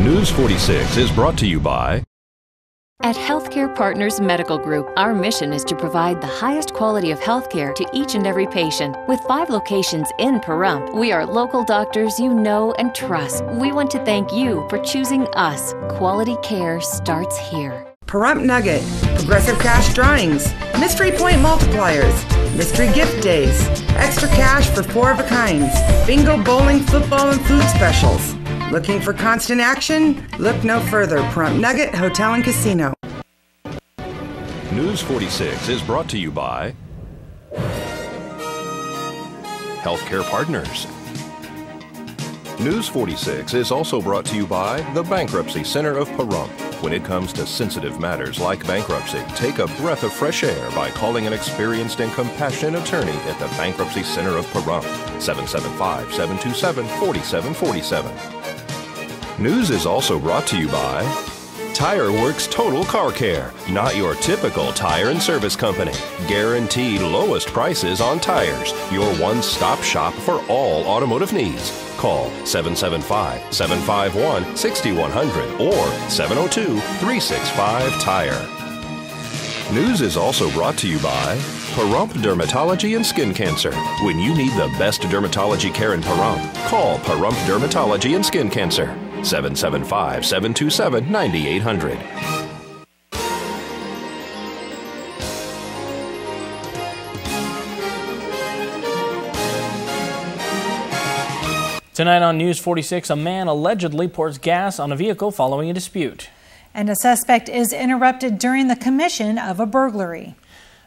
News 46 is brought to you by At Healthcare Partners Medical Group, our mission is to provide the highest quality of healthcare to each and every patient. With 5 locations in Pahrump, we are local doctors you know and trust. We want to thank you for choosing us. Quality care starts here. Pahrump Nugget, Progressive Cash Drawings, Mystery Point Multipliers, Mystery Gift Days, Extra Cash for 4 of a kinds, Bingo, Bowling, Football, and Food Specials. Looking for constant action? Look no further. Pahrump Nugget Hotel and Casino. News 46 is brought to you by Healthcare Partners. News 46 is also brought to you by the Bankruptcy Center of Pahrump. When it comes to sensitive matters like bankruptcy, take a breath of fresh air by calling an experienced and compassionate attorney at the Bankruptcy Center of Pahrump, 775-727-4747. News is also brought to you by Tire Works Total Car Care, not your typical tire and service company. Guaranteed lowest prices on tires. Your one-stop shop for all automotive needs. Call 775-751-6100 or 702-365-TIRE. News is also brought to you by Pahrump Dermatology and Skin Cancer. When you need the best dermatology care in Pahrump, call Pahrump Dermatology and Skin Cancer. 775-727-9800. Tonight on News 46, a man allegedly pours gas on a vehicle following a dispute. And a suspect is interrupted during the commission of a burglary.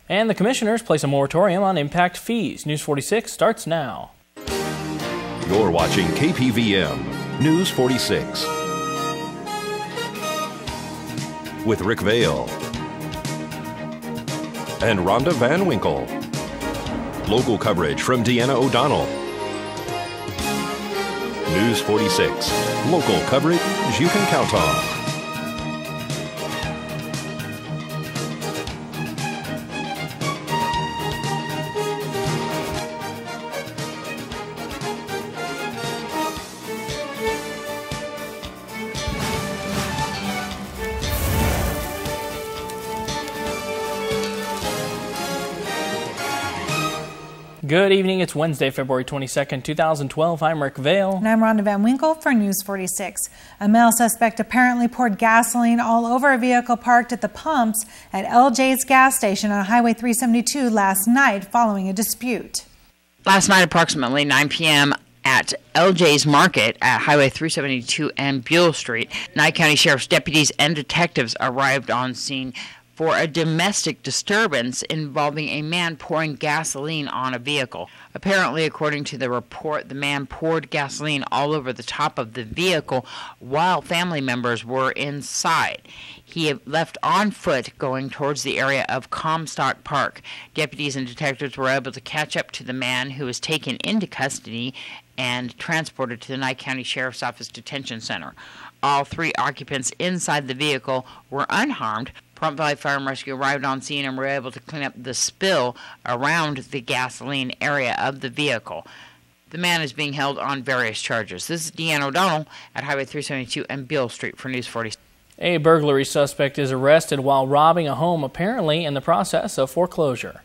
And the commissioners place a moratorium on impact fees. News 46 starts now. You're watching KPVM News 46 with Rick Vale and Rhonda Van Winkle. Local coverage from Deanna O'Donnell. News 46. Local coverage you can count on. Good evening. It's Wednesday, February 22nd, 2012. I'm Rick Vale. And I'm Rhonda Van Winkle for News 46. A male suspect apparently poured gasoline all over a vehicle parked at the pumps at LJ's gas station on Highway 372 last night following a dispute. Last night, approximately 9 p.m., at LJ's Market at Highway 372 and Buell Street, Nye County Sheriff's deputies and detectives arrived on scene for a domestic disturbance involving a man pouring gasoline on a vehicle. Apparently, according to the report, the man poured gasoline all over the top of the vehicle while family members were inside. He had left on foot going towards the area of Comstock Park. Deputies and detectives were able to catch up to the man, who was taken into custody and transported to the Nye County Sheriff's Office Detention Center. All 3 occupants inside the vehicle were unharmed. Pahrump Valley Fire and Rescue arrived on scene and were able to clean up the spill around the gasoline area of the vehicle. The man is being held on various charges. This is Deanna O'Donnell at Highway 372 and Beale Street for News 40. A burglary suspect is arrested while robbing a home, apparently in the process of foreclosure.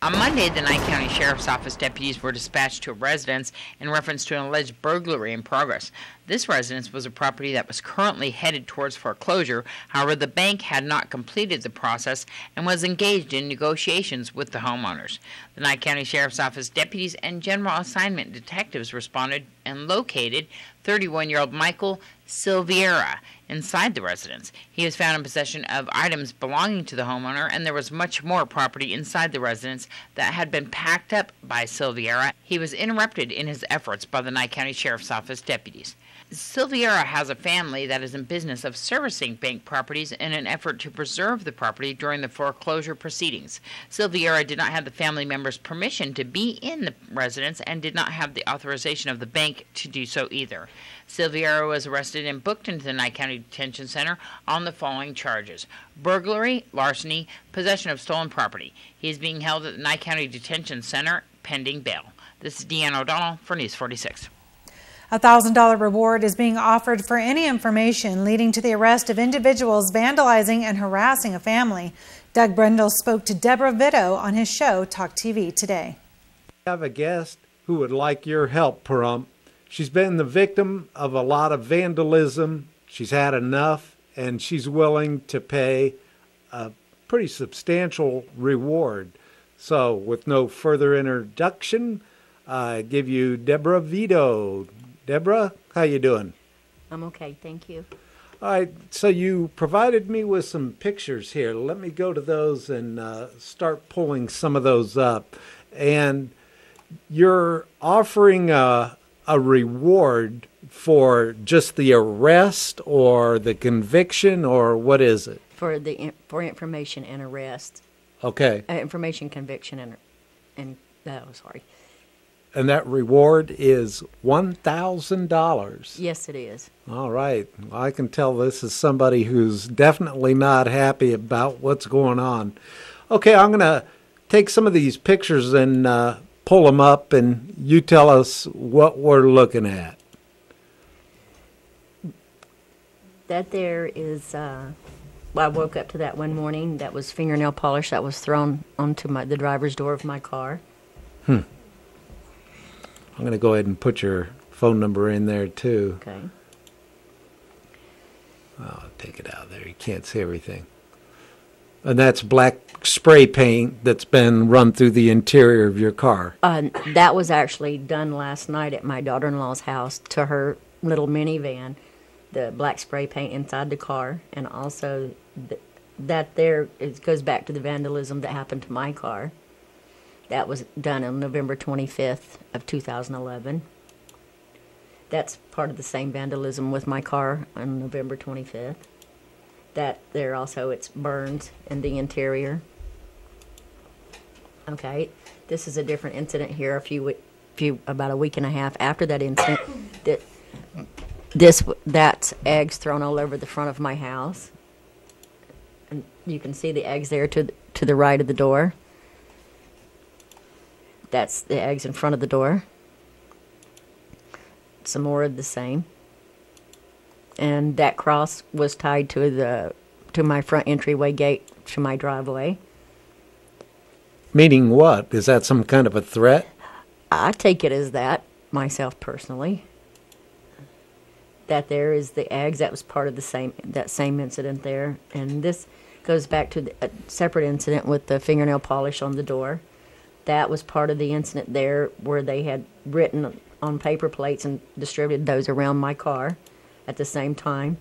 On Monday, the Nye County Sheriff's Office deputies were dispatched to a residence in reference to an alleged burglary in progress. This residence was a property that was currently headed towards foreclosure. However, the bank had not completed the process and was engaged in negotiations with the homeowners. The Nye County Sheriff's Office deputies and general assignment detectives responded and located 31-year-old Michael Silveira inside the residence. He was found in possession of items belonging to the homeowner, and there was much more property inside the residence that had been packed up by Silveira. He was interrupted in his efforts by the Nye County Sheriff's Office deputies. Silveira has a family that is in business of servicing bank properties in an effort to preserve the property during the foreclosure proceedings. Silveira did not have the family members' permission to be in the residence and did not have the authorization of the bank to do so either. Silveira was arrested and booked into the Nye County Detention Center on the following charges: burglary, larceny, possession of stolen property. He is being held at the Nye County Detention Center pending bail. This is Deanna O'Donnell for News 46. A $1,000 reward is being offered for any information leading to the arrest of individuals vandalizing and harassing a family. Doug Brendel spoke to Deborah Vito on his show, Talk TV Today. I have a guest who would like your help, Pahrump. She's been the victim of a lot of vandalism. She's had enough, and she's willing to pay a pretty substantial reward. So, with no further introduction, I give you Deborah Vito. Deborah, how you doing? I'm okay, thank you. All right, so you provided me with some pictures here. Let me go to those and start pulling some of those up. And you're offering a reward for just the arrest or the conviction, or what is it? For information and arrest. Okay. Information, conviction, and sorry. And that reward is $1,000. Yes, it is. All right. Well, I can tell this is somebody who's definitely not happy about what's going on. Okay, I'm going to take some of these pictures and pull them up, and you tell us what we're looking at. That there is, I woke up to that one morning. That was fingernail polish that was thrown onto the driver's door of my car. I'm going to go ahead and put your phone number in there, too. Okay. I'll take it out of there. You can't see everything. And that's black spray paint that's been run through the interior of your car. That was actually done last night at my daughter-in-law's house to her little minivan. The black spray paint inside the car, and also it goes back to the vandalism that happened to my car. That was done on November 25th of 2011. That's part of the same vandalism with my car on November 25th. That there also, it's burns in the interior. Okay, this is a different incident here. About a week and a half after that incident, that's eggs thrown all over the front of my house, and you can see the eggs there to the right of the door. That's the eggs in front of the door. Some more of the same. And that cross was tied to my front entryway gate to my driveway. Meaning what? Is that some kind of a threat? I take it as that, myself personally. That there is the eggs, that was part of that same incident there. And this goes back to a separate incident with the fingernail polish on the door. That was part of the incident there where they had written on paper plates and distributed those around my car at the same time.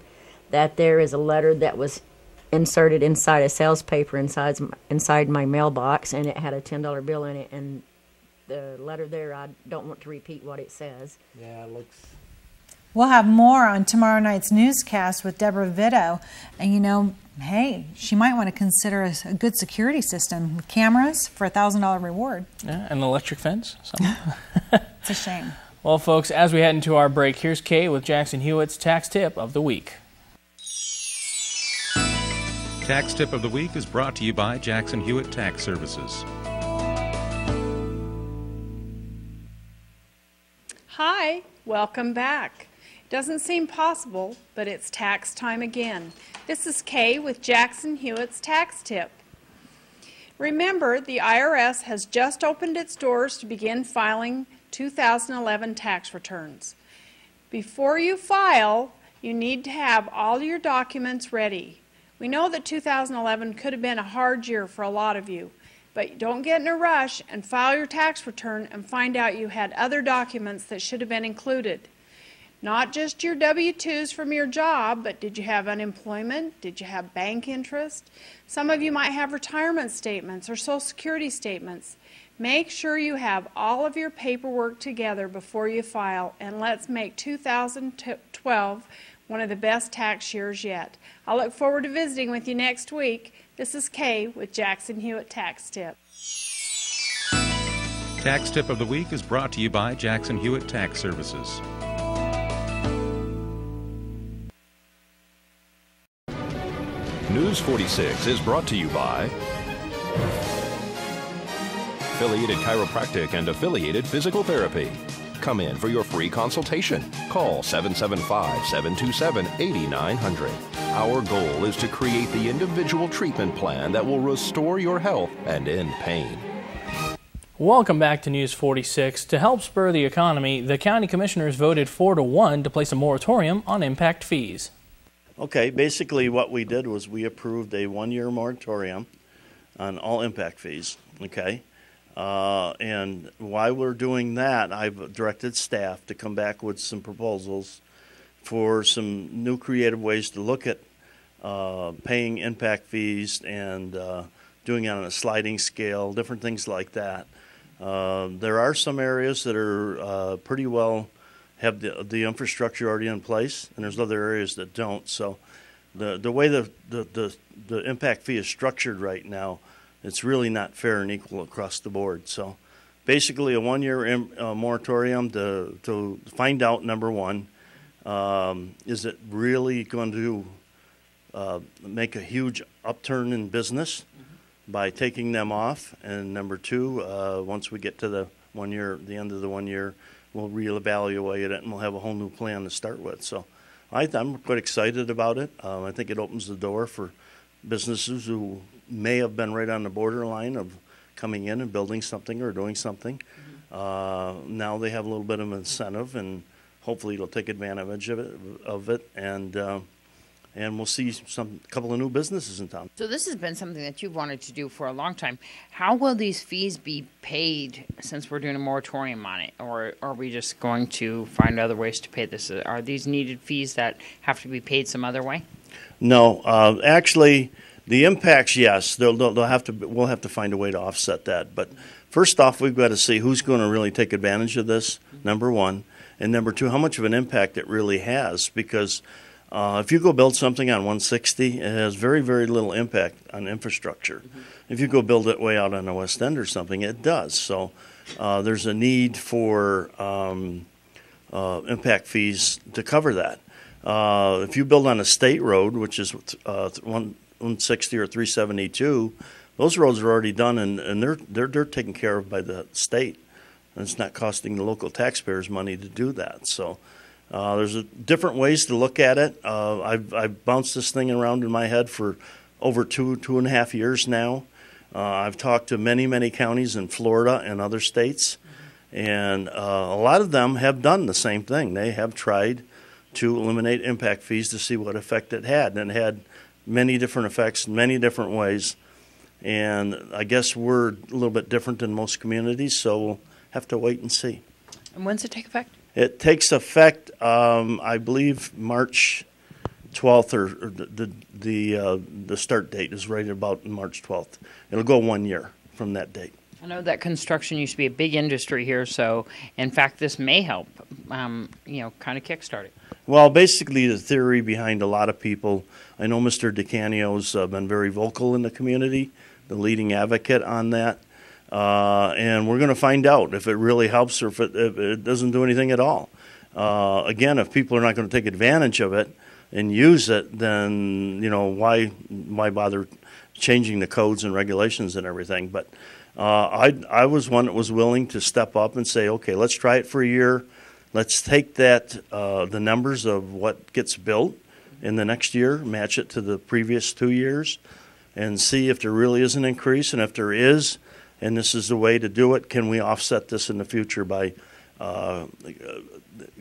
That there is a letter that was inserted inside a sales paper inside my mailbox, and it had a $10 bill in it. And the letter there, I don't want to repeat what it says. Yeah, it looks... We'll have more on tomorrow night's newscast with Deborah Vito. And hey, she might want to consider a good security system with cameras for a $1,000 reward. Yeah, an electric fence. It's a shame. Well, folks, as we head into our break, here's Kay with Jackson Hewitt's Tax Tip of the Week. Tax Tip of the Week is brought to you by Jackson Hewitt Tax Services. Hi, welcome back. Doesn't seem possible, but it's tax time again. This is Kay with Jackson Hewitt's Tax Tip. Remember, the IRS has just opened its doors to begin filing 2011 tax returns. Before you file, you need to have all your documents ready. We know that 2011 could have been a hard year for a lot of you, but don't get in a rush and file your tax return and find out you had other documents that should have been included. Not just your W-2s from your job, but did you have unemployment? Did you have bank interest? Some of you might have retirement statements or Social Security statements. Make sure you have all of your paperwork together before you file, and let's make 2012 one of the best tax years yet. I look forward to visiting with you next week. This is Kay with Jackson Hewitt Tax Tip. Tax Tip of the Week is brought to you by Jackson Hewitt Tax Services. News 46 is brought to you by Affiliated Chiropractic and Affiliated Physical Therapy, Come in for your free consultation. Call 775-727-8900. Our goal is to create the individual treatment plan that will restore your health and end pain. Welcome back to News 46. To help spur the economy, the county commissioners voted 4-1 to place a moratorium on impact fees. Okay, basically what we did was we approved a 1-year moratorium on all impact fees, okay? And while we're doing that, I've directed staff to come back with some proposals for some new creative ways to look at paying impact fees and doing it on a sliding scale, different things like that. There are some areas that are pretty well have the infrastructure already in place, and there's other areas that don't. So the way the impact fee is structured right now, it's really not fair and equal across the board. So basically a 1-year moratorium to find out, number one, is it really going to make a huge upturn in business by taking them off? And number two, once we get to the 1 year, the end of the 1 year, we'll reevaluate it and we'll have a whole new plan to start with. So I'm quite excited about it. I think it opens the door for businesses who may have been right on the borderline of coming in and building something or doing something. Now they have a little bit of incentive, and hopefully they'll take advantage of it, and we'll see a couple of new businesses in town. So this has been something that you've wanted to do for a long time. How will these fees be paid since we're doing a moratorium on it? Or are we just going to find other ways to pay this? Are these needed fees that have to be paid some other way? No, actually, the impacts, yes, we'll have to find a way to offset that. But first off, we've got to see who's going to really take advantage of this, number one. And number two, how much of an impact it really has, because if you go build something on 160, it has very, very little impact on infrastructure. If you go build it way out on the West End or something, it does. So there's a need for impact fees to cover that. If you build on a state road, which is 160 or 372, those roads are already done, and they're taken care of by the state. And it's not costing the local taxpayers money to do that. So there's different ways to look at it. I've bounced this thing around in my head for over two and a half years now. I've talked to many counties in Florida and other states, and a lot of them have done the same thing. They have tried to eliminate impact fees to see what effect it had, and it had many different effects in many different ways. And I guess we're a little bit different than most communities, so we'll have to wait and see. And when's it take effect? It takes effect, I believe, March 12th, or the start date is right about March 12th. It'll go 1 year from that date. I know that construction used to be a big industry here, so in fact this may help, kind of kickstart it. Well, basically the theory behind a lot of people, I know Mr. DeCanio's been very vocal in the community, the leading advocate on that. And we're going to find out if it really helps or if it doesn't do anything at all. Again, if people are not going to take advantage of it and use it, then why bother changing the codes and regulations and everything? But I was one that was willing to step up and say, okay, let's try it for a year. Let's take that the numbers of what gets built in the next year, match it to the previous 2 years, and see if there really is an increase, and if there is. And this is the way to do it. Can we offset this in the future by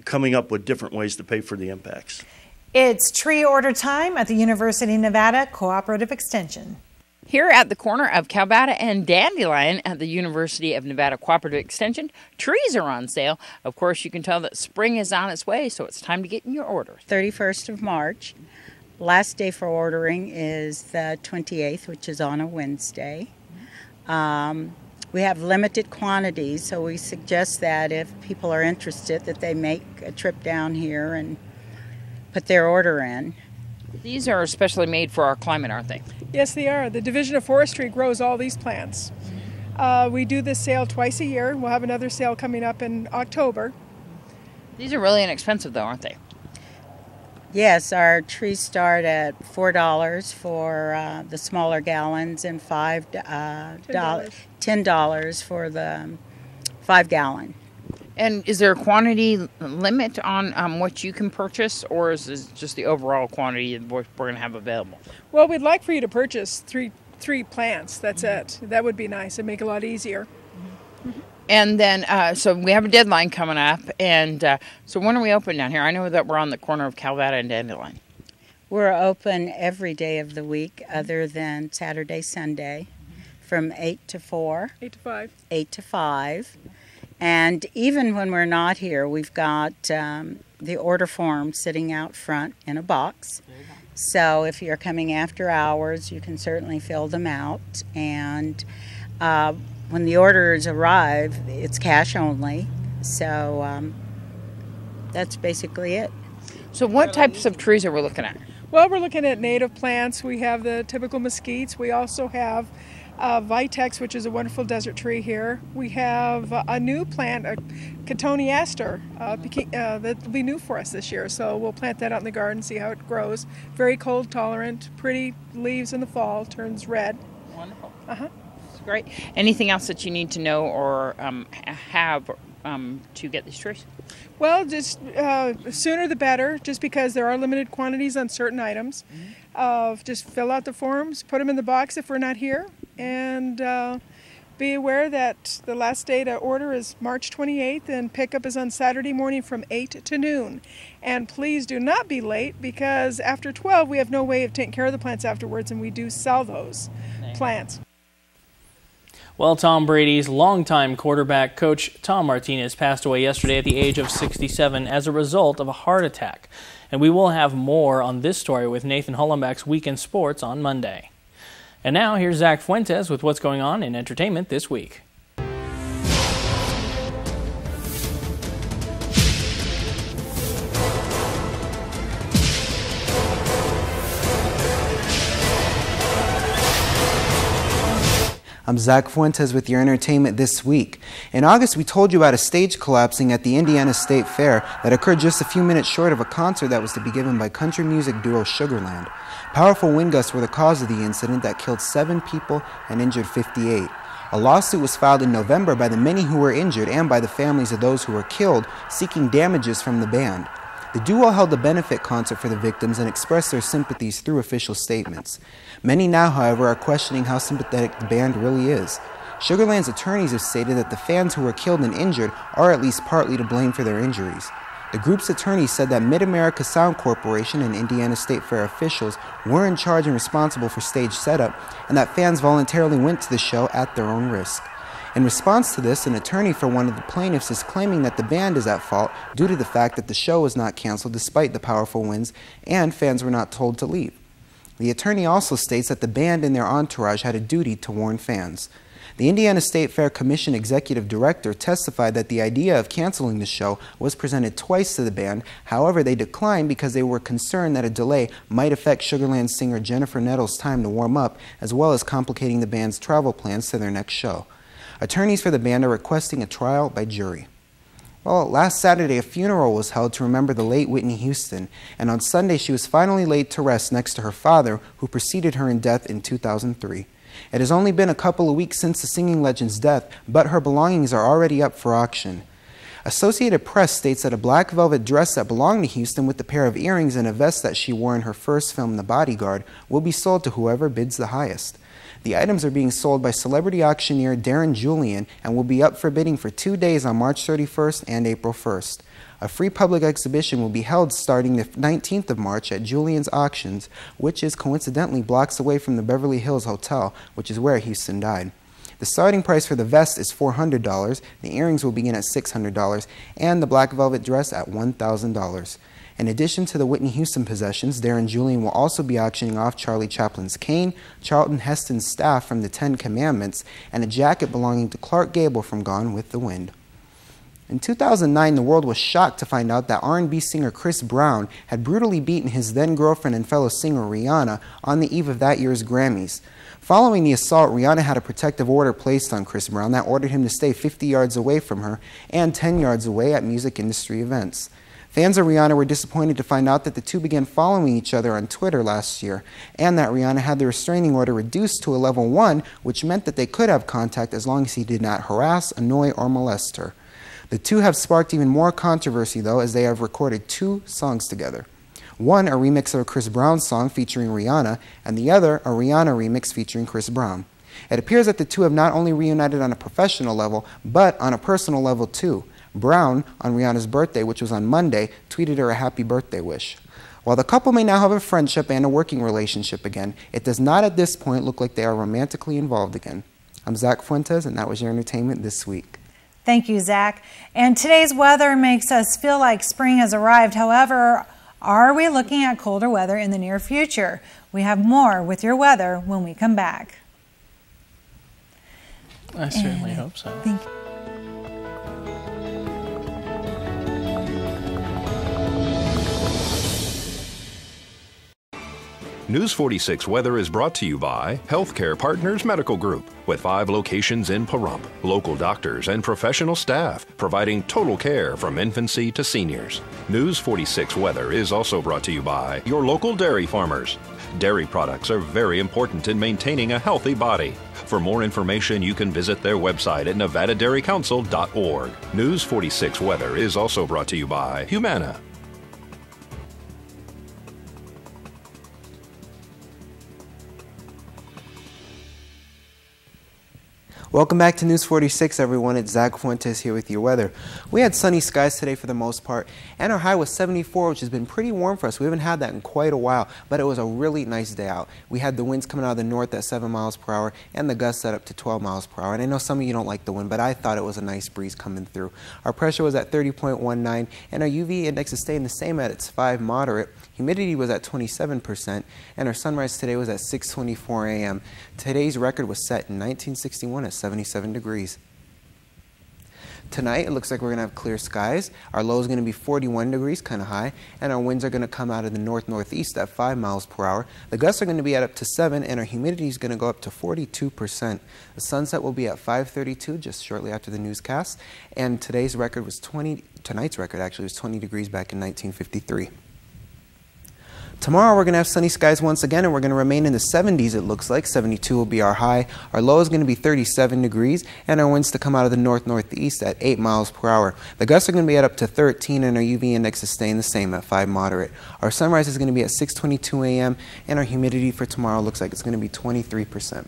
coming up with different ways to pay for the impacts? It's tree order time at the University of Nevada Cooperative Extension. Here at the corner of Calvada and Dandelion at the University of Nevada Cooperative Extension, trees are on sale. Of course, you can tell that spring is on its way, so it's time to get in your order. 31st of March. Last day for ordering is the 28th, which is on a Wednesday. We have limited quantities, so we suggest that if people are interested that they make a trip down here and put their order in. These are especially made for our climate, aren't they? Yes, they are. The Division of Forestry grows all these plants. We do this sale twice a year. We'll have another sale coming up in October. These are really inexpensive, though, aren't they? Yes, our trees start at $4 for the smaller gallons and $10 for the 5 gallon. And is there a quantity limit on what you can purchase, or is this just the overall quantity we're going to have available? Well, we'd like for you to purchase three plants. That's it. That would be nice. It'd make it a lot easier. And then, so we have a deadline coming up, and so when are we open down here? I know that we're on the corner of Calvada and Dandelion. We're open every day of the week other than Saturday, Sunday, from 8 to 4. 8 to 5. 8 to 5. And even when we're not here, we've got the order form sitting out front in a box. So if you're coming after hours, you can certainly fill them out. And when the orders arrive, it's cash only. So that's basically it. So what types of trees are we looking at? Well, we're looking at native plants. We have the typical mesquites. We also have Vitex, which is a wonderful desert tree here. We have a new plant, a cotoneaster, that will be new for us this year. So we'll plant that out in the garden, see how it grows. Very cold tolerant, pretty leaves in the fall, turns red. Wonderful. Uh-huh. That's great. Anything else that you need to know or have to get these trees? Well, just sooner the better, just because there are limited quantities on certain items. Just fill out the forms, put them in the box if we're not here, and be aware that the last day to order is March 28th, and pickup is on Saturday morning from 8 to noon. And please do not be late, because after 12 we have no way of taking care of the plants afterwards, and we do sell those plants. Well, Tom Brady's longtime quarterback coach Tom Martinez passed away yesterday at the age of 67 as a result of a heart attack. And we will have more on this story with Nathan Hollenbeck's Weekend Sports on Monday. And now here's Zach Fuentes with what's going on in entertainment this week. I'm Zach Fuentes with your entertainment this week. In August, we told you about a stage collapsing at the Indiana State Fair that occurred just a few minutes short of a concert that was to be given by country music duo Sugarland. Powerful wind gusts were the cause of the incident that killed 7 people and injured 58. A lawsuit was filed in November by the many who were injured and by the families of those who were killed, seeking damages from the band. The duo held a benefit concert for the victims and expressed their sympathies through official statements. Many now, however, are questioning how sympathetic the band really is. Sugarland's attorneys have stated that the fans who were killed and injured are at least partly to blame for their injuries. The group's attorneys said that Mid-America Sound Corporation and Indiana State Fair officials were in charge and responsible for stage setup, and that fans voluntarily went to the show at their own risk. In response to this, an attorney for one of the plaintiffs is claiming that the band is at fault due to the fact that the show was not canceled despite the powerful winds and fans were not told to leave. The attorney also states that the band and their entourage had a duty to warn fans. The Indiana State Fair Commission Executive Director testified that the idea of canceling the show was presented twice to the band. However, they declined because they were concerned that a delay might affect Sugarland singer Jennifer Nettles' time to warm up, as well as complicating the band's travel plans to their next show. Attorneys for the band are requesting a trial by jury. Well, last Saturday, a funeral was held to remember the late Whitney Houston, and on Sunday she was finally laid to rest next to her father, who preceded her in death in 2003. It has only been a couple of weeks since the singing legend's death, but her belongings are already up for auction. Associated Press states that a black velvet dress that belonged to Houston with a pair of earrings and a vest that she wore in her first film, The Bodyguard, will be sold to whoever bids the highest. The items are being sold by celebrity auctioneer Darren Julian and will be up for bidding for 2 days on March 31st and April 1st. A free public exhibition will be held starting the 19th of March at Julian's Auctions, which is coincidentally blocks away from the Beverly Hills Hotel, which is where Houston died. The starting price for the vest is $400, the earrings will begin at $600, and the black velvet dress at $1,000. In addition to the Whitney Houston possessions, Darren Julian will also be auctioning off Charlie Chaplin's cane, Charlton Heston's staff from the 10 Commandments, and a jacket belonging to Clark Gable from Gone with the Wind. In 2009, the world was shocked to find out that R&B singer Chris Brown had brutally beaten his then-girlfriend and fellow singer Rihanna on the eve of that year's Grammys. Following the assault, Rihanna had a protective order placed on Chris Brown that ordered him to stay 50 yards away from her and 10 yards away at music industry events. Fans of Rihanna were disappointed to find out that the two began following each other on Twitter last year, and that Rihanna had the restraining order reduced to a level 1, which meant that they could have contact as long as he did not harass, annoy, or molest her. The two have sparked even more controversy, though, as they have recorded 2 songs together. One, a remix of a Chris Brown song featuring Rihanna, and the other, a Rihanna remix featuring Chris Brown. It appears that the two have not only reunited on a professional level, but on a personal level too. Brown, on Rihanna's birthday, which was on Monday, tweeted her a happy birthday wish. While the couple may now have a friendship and a working relationship again, it does not at this point look like they are romantically involved again. I'm Zach Fuentes, and that was your entertainment this week. Thank you, Zach. And today's weather makes us feel like spring has arrived. However, are we looking at colder weather in the near future? We have more with your weather when we come back. I certainly hope so. Thank you. News 46 weather is brought to you by Healthcare Partners Medical Group, with 5 locations in Pahrump, local doctors and professional staff providing total care from infancy to seniors. News 46 weather is also brought to you by your local dairy farmers. Dairy products are very important in maintaining a healthy body. For more information, you can visit their website at nevadadairycouncil.org. News 46 weather is also brought to you by Humana. Welcome back to News 46, everyone. It's Zach Fuentes here with your weather. We had sunny skies today for the most part, and our high was 74, which has been pretty warm for us. We haven't had that in quite a while, but it was a really nice day out. We had the winds coming out of the north at 7 miles per hour, and the gusts at up to 12 miles per hour. And I know some of you don't like the wind, but I thought it was a nice breeze coming through. Our pressure was at 30.19, and our UV index is staying the same at its 5 moderate. Humidity was at 27%, and our sunrise today was at 6:24 a.m. Today's record was set in 1961 at 77 degrees. Tonight, it looks like we're going to have clear skies. Our low is going to be 41 degrees, kind of high, and our winds are going to come out of the north-northeast at 5 miles per hour. The gusts are going to be at up to 7, and our humidity is going to go up to 42%. The sunset will be at 5:32, just shortly after the newscast, and tonight's record was 20 degrees back in 1953. Tomorrow we're going to have sunny skies once again, and we're going to remain in the 70s, it looks like. 72 will be our high. Our low is going to be 37 degrees, and our winds to come out of the north-northeast at 8 miles per hour. The gusts are going to be at up to 13, and our UV index is staying the same at 5 moderate. Our sunrise is going to be at 6:22 a.m., and our humidity for tomorrow looks like it's going to be 23%.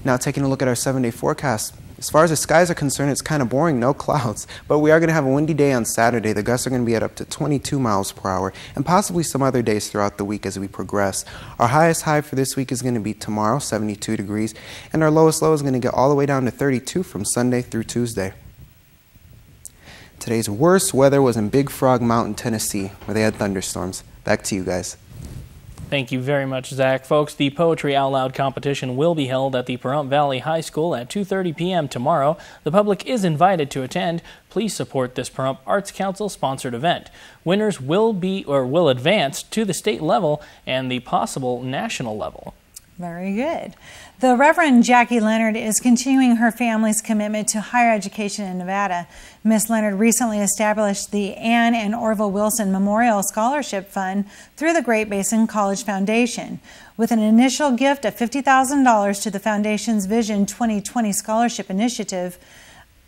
Now taking a look at our 7-day forecast. As far as the skies are concerned, it's kind of boring, no clouds. But we are going to have a windy day on Saturday. The gusts are going to be at up to 22 miles per hour, and possibly some other days throughout the week as we progress. Our highest high for this week is going to be tomorrow, 72 degrees, and our lowest low is going to get all the way down to 32 from Sunday through Tuesday. Today's worst weather was in Big Frog Mountain, Tennessee, where they had thunderstorms. Back to you guys. Thank you very much, Zach. Folks, the Poetry Out Loud competition will be held at the Pahrump Valley High School at 2:30 p.m. tomorrow. The public is invited to attend. Please support this Pahrump Arts Council-sponsored event. Winners will advance to the state level and the possible national level. Very good. The Reverend Jackie Leonard is continuing her family's commitment to higher education in Nevada. Miss Leonard recently established the Ann and Orville Wilson Memorial Scholarship Fund through the Great Basin College Foundation. With an initial gift of $50,000 to the foundation's Vision 2020 Scholarship Initiative,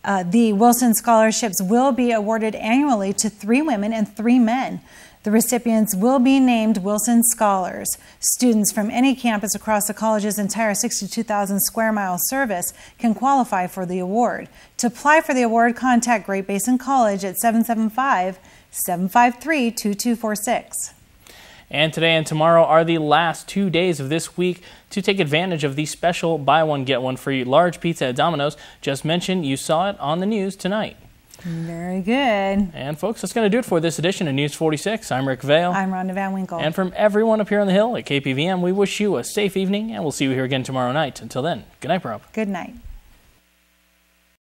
the Wilson Scholarships will be awarded annually to 3 women and 3 men. The recipients will be named Wilson Scholars. Students from any campus across the college's entire 62,000 square mile service can qualify for the award. To apply for the award, contact Great Basin College at 775-753-2246. And today and tomorrow are the last 2 days of this week to take advantage of the special buy one, get one free large pizza at Domino's. Just mentioned you saw it on the news tonight. Very good. And folks, that's going to do it for this edition of News 46. I'm Rick Vale. I'm Rhonda Van Winkle. And from everyone up here on the Hill at KPVM, we wish you a safe evening, and we'll see you here again tomorrow night. Until then, good night, Pahrump. Good night.